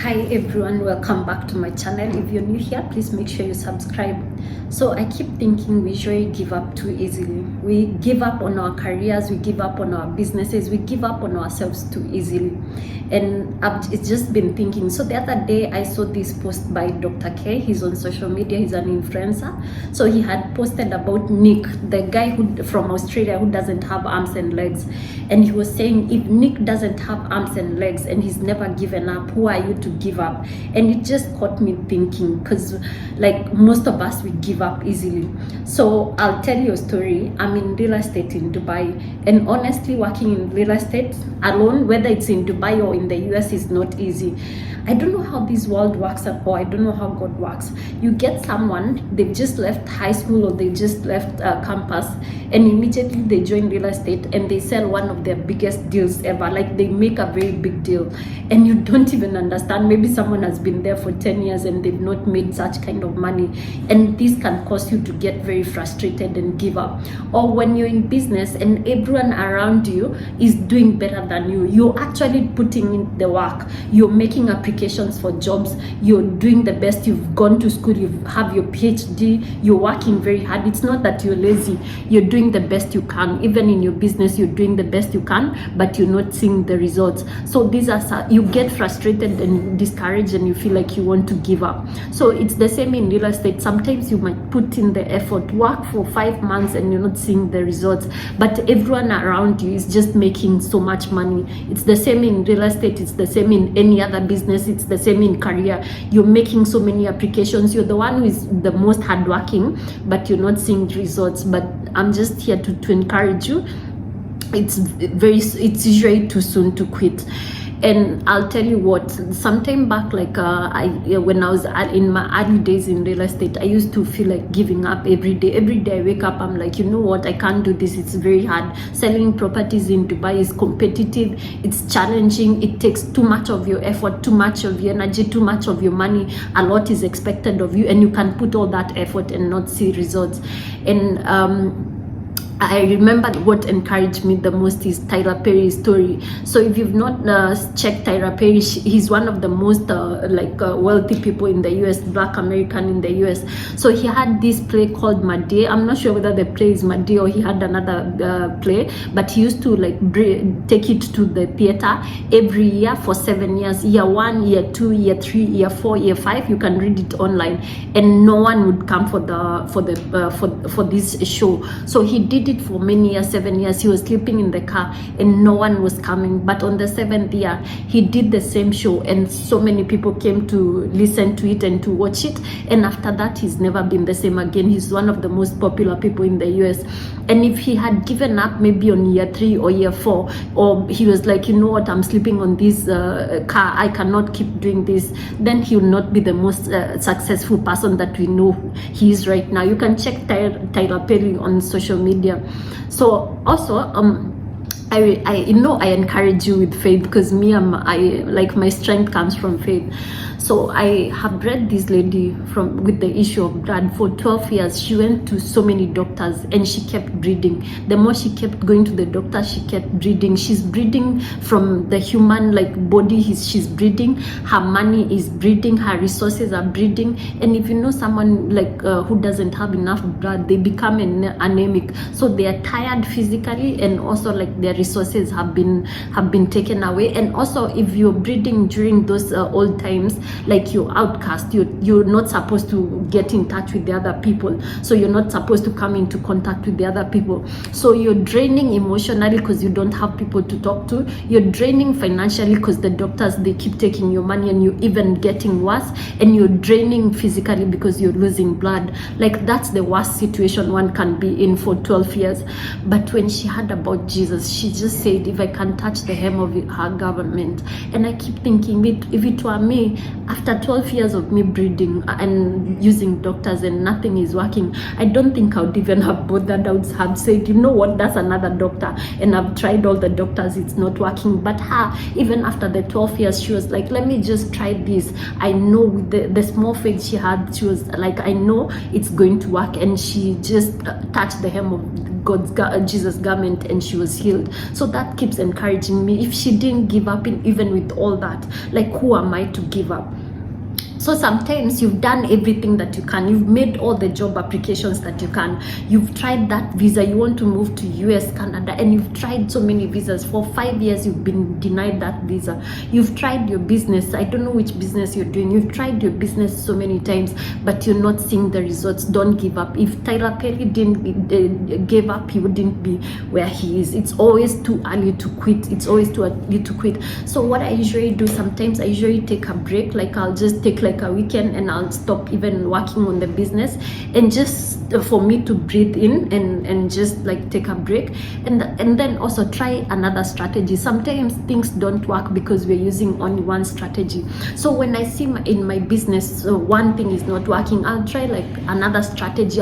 Hi everyone, welcome back to my channel. If you're new here, please make sure you subscribe. So I keep thinking we usually give up too easily. We give up on our careers, we give up on our businesses, we give up on ourselves too easily. And it's just been thinking. So the other day I saw this post by Dr. K. He's on social media, he's an influencer. So he had posted about Nick, the guy from Australia who doesn't have arms and legs. And he was saying, if Nick doesn't have arms and legs and he's never given up, who are you to give up? And it just caught me thinking, because like most of us, we give up easily. So I'll tell you a story. I'm in real estate in Dubai, and honestly, working in real estate alone, whether it's in Dubai or in the US, is not easy. I don't know how this world works, or I don't know how God works. You get someone, they've just left high school or they just left campus, and immediately they join real estate and they sell one of their biggest deals ever. Like, they make a very big deal, and you don't even understand. Maybe someone has been there for 10 years and they've not made such kind of money, and this can cause you to get very frustrated and give up. Or when you're in business and everyone around you is doing better than you, you're actually putting in the work, you're making applications for jobs, you're doing the best, you've gone to school, you have your PhD, you're working very hard. It's not that you're lazy, you're doing the best you can. Even in your business, you're doing the best you can, but you're not seeing the results. So these are, you get frustrated and discouraged and you feel like you want to give up. So it's the same in real estate. Sometimes you might put in the effort, work for 5 months, and you're not seeing the results, but everyone around you is just making so much money. It's the same in real estate, it's the same in any other business, it's the same in career. You're making so many applications, you're the one who is the most hardworking, but you're not seeing results. But I'm just here to encourage you. It's usually too soon to quit. And I'll tell you what, sometime back, like when I was in my early days in real estate, I used to feel like giving up every day. Every day I wake up, I'm like, you know what, I can't do this. It's very hard. Selling properties in Dubai is competitive, it's challenging, it takes too much of your effort, too much of your energy, too much of your money. A lot is expected of you, and you can put all that effort and not see results. And I remember what encouraged me the most is Tyler Perry's story. So if you've not checked Tyler Perry, he's one of the most wealthy people in the US, Black American in the US. So he had this play called Madea. I'm not sure whether the play is Madea or he had another play, but he used to take it to the theater every year for 7 years. Year 1, year 2, year 3, year 4, year 5. You can read it online, and no one would come for this show. So he did it for many years, 7 years. He was sleeping in the car and no one was coming. But on the 7th year, he did the same show, and so many people came to listen to it and to watch it. And after that, he's never been the same again. He's one of the most popular people in the US. And if he had given up maybe on year 3 or year 4, or he was like, you know what, I'm sleeping on this car, I cannot keep doing this, then he will not be the most successful person that we know he is right now. You can check Tyler Perry on social media. So also I encourage you with faith, because my strength comes from faith. So I have read this lady with the issue of blood for 12 years. She went to so many doctors and she kept bleeding. The more she kept going to the doctor, she kept bleeding. She's bleeding from the human body. She's bleeding. Her money is bleeding. Her resources are bleeding. And if you know someone who doesn't have enough blood, they become anemic. So they are tired physically, and also their resources have been taken away. And also, if you're bleeding during those old times, you're outcast, you're not supposed to get in touch with the other people, so you're not supposed to come into contact with the other people. So you're draining emotionally because you don't have people to talk to. You're draining financially because the doctors, they keep taking your money and you're even getting worse. And you're draining physically because you're losing blood. That's the worst situation one can be in for 12 years. But when she heard about Jesus, she just said, if I can touch the hem of her garment. And I keep thinking, if it were me, after 12 years of me breeding and using doctors and nothing is working, I don't think I would even have bothered. I would have said, you know what, that's another doctor, and I've tried all the doctors, it's not working. But her, even after the 12 years, she was like, let me just try this. I know with the small faith she had, she was like, I know it's going to work. And she just touched the hem of Jesus garment and she was healed. So that keeps encouraging me. If she didn't give up even with all that, like, who am I to give up? So sometimes you've done everything that you can. You've made all the job applications that you can. You've tried that visa. You want to move to US, Canada, and you've tried so many visas. For 5 years, you've been denied that visa. You've tried your business. I don't know which business you're doing. You've tried your business so many times, but you're not seeing the results. Don't give up. If Tyler Perry didn't give up, he wouldn't be where he is. It's always too early to quit. It's always too early to quit. So what I usually do, sometimes I usually take a break. Like, I'll just take like a weekend and I'll stop even working on the business, and just for me to breathe in and just like take a break, and then also try another strategy. Sometimes things don't work because we're using only one strategy. So when I see in my business one thing is not working, I'll try like another strategy.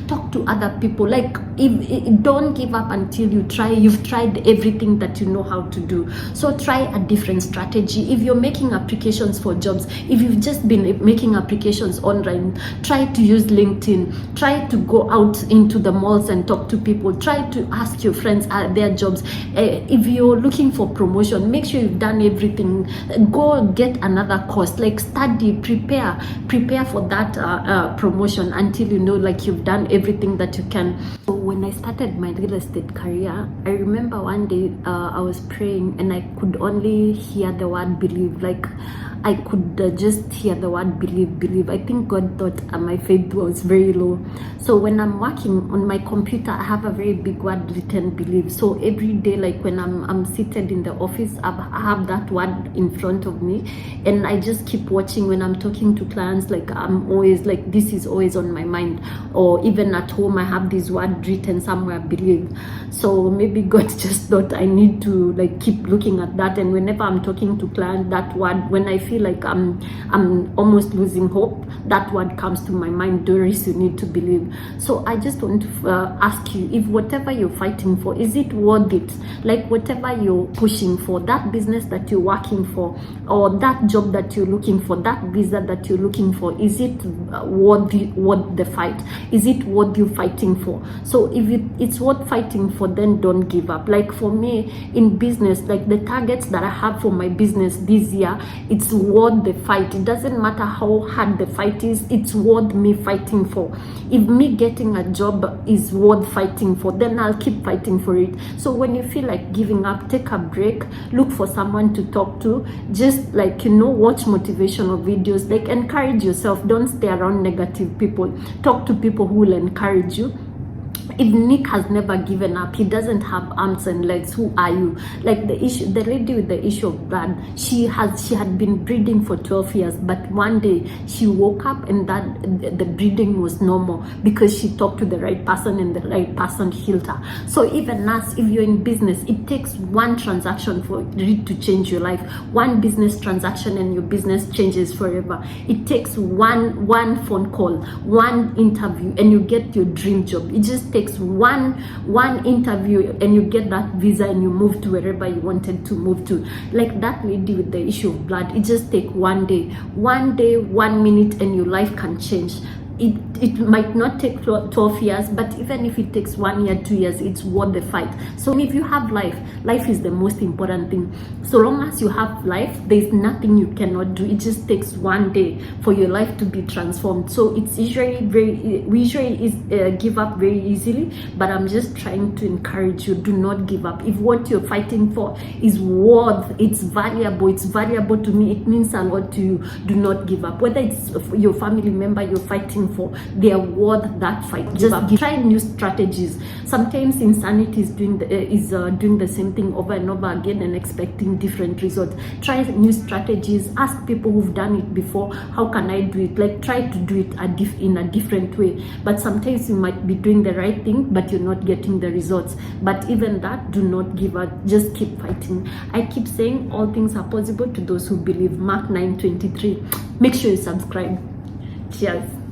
Talk to other people. Like, if don't give up until you've tried everything that you know how to do. So try a different strategy. If you're making applications for jobs, if you've just been making applications online, try to use LinkedIn. Try to go out into the malls and talk to people. Try to ask your friends their jobs. If you're looking for promotion, make sure you've done everything. Go get another course, like study, prepare for that promotion until you know like you've done everything that you can. So when I started my real estate career, I remember one day I was praying and I could only hear the word believe. Like, I could just hear the word believe. I think God thought my faith was very low. So when I'm working on my computer, I have a very big word written, believe. So every day, like when I'm seated in the office, I have that word in front of me, and I just keep watching. When I'm talking to clients, like, I'm always like, this is always on my mind. Or even at home, I have this word written somewhere, believe. So maybe God just thought I need to like keep looking at that, and whenever I'm talking to clients, that word, when I feel like I'm almost losing hope, that word comes to my mind, Doris, you need to believe. So I just want to ask you, if whatever you're fighting for, is it worth it? Like, whatever you're pushing for, that business that you're working for, or that job that you're looking for, that visa that you're looking for, is it worth the fight? Is it worth you fighting for? So if it's worth fighting for, then don't give up. Like for me in business, like the targets that I have for my business this year, it's worth the fight. It doesn't matter how hard the fight is, it's worth me fighting for. If me getting a job is worth fighting for, then I'll keep fighting for it. So when you feel like giving up, take a break, look for someone to talk to, just like, watch motivational videos, like encourage yourself. Don't stay around negative people. Talk to people who will encourage you. If Nick has never given up, he doesn't have arms and legs, who are you? Like the lady with the issue of blood, she had been bleeding for 12 years, but one day she woke up and that the bleeding was normal because she talked to the right person and the right person healed her. So even us, if you're in business, it takes one transaction for it to change your life. One business transaction and your business changes forever. It takes one phone call, one interview, and you get your dream job. It just takes one interview and you get that visa and you move to wherever you wanted to move to. Like that lady with the issue of blood, it just takes one day, 1 minute, and your life can change. It might not take 12 years, but even if it takes 1 year, 2 years, it's worth the fight. So if you have life is the most important thing. So long as you have life, there's nothing you cannot do. It just takes one day for your life to be transformed. So it's we usually give up very easily, but I'm just trying to encourage you, do not give up. If what you're fighting for is it's valuable to me, it means a lot to you, do not give up. Whether it's your family member you're fighting for, they are worth that fight. Just try new strategies. Sometimes insanity is doing the same thing over and over again and expecting different results. Try new strategies. Ask people who've done it before, how can I do it? Like, try to do it in a different way. But sometimes you might be doing the right thing, but you're not getting the results. But even that, do not give up. Just keep fighting. I keep saying all things are possible to those who believe. Mark 9:23. Make sure you subscribe. Cheers.